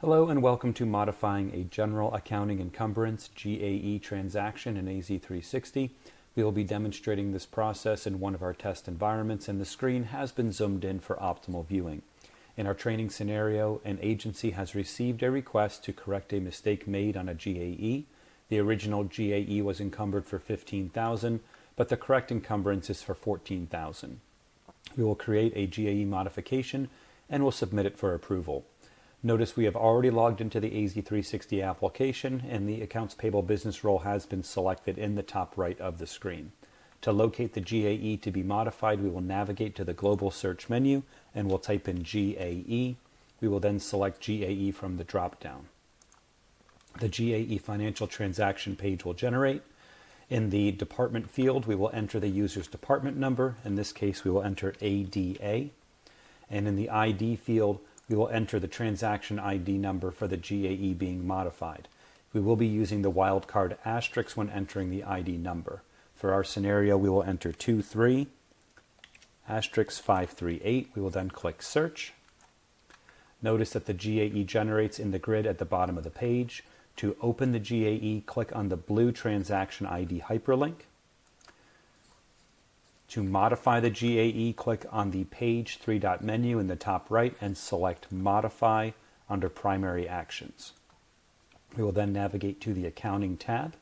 Hello and welcome to modifying a general accounting encumbrance GAE transaction in AZ360. We will be demonstrating this process in one of our test environments, and the screen has been zoomed in for optimal viewing. In our training scenario, an agency has received a request to correct a mistake made on a GAE. The original GAE was encumbered for $15,000, but the correct encumbrance is for $14,000. We will create a GAE modification and will submit it for approval. Notice we have already logged into the AZ360 application, and the Accounts Payable business role has been selected in the top right of the screen. To locate the GAE to be modified, we will navigate to the Global Search menu and we'll type in GAE. We will then select GAE from the drop-down. The GAE financial transaction page will generate. In the department field, we will enter the user's department number. In this case, we will enter ADA. And in the ID field, we will enter the transaction ID number for the GAE being modified. We will be using the wildcard asterisk when entering the ID number. For our scenario, we will enter 23 asterisk 538. We will then click search. Notice that the GAE generates in the grid at the bottom of the page. To open the GAE, click on the blue transaction ID hyperlink. To modify the GAE, click on the Page 3-dot menu in the top right and select Modify under Primary Actions. We will then navigate to the Accounting tab.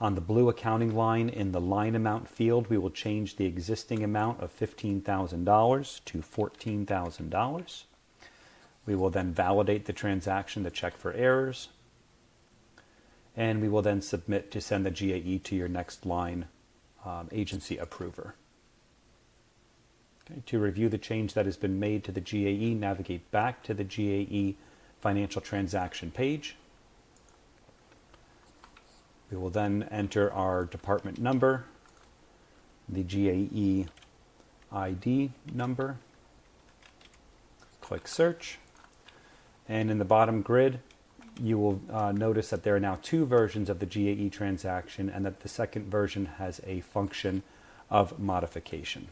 On the blue accounting line in the Line Amount field, we will change the existing amount of $15,000 to $14,000. We will then validate the transaction to check for errors. And we will then submit to send the GAE to your next line agency approver. Okay, to review the change that has been made to the GAE, navigate back to the GAE financial transaction page. We will then enter our department number, the GAE ID number, click search, and in the bottom grid, you will notice that there are now two versions of the GAE transaction and that the second version has a function of modification.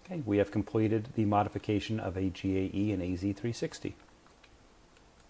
Okay, we have completed the modification of a GAE in AZ360.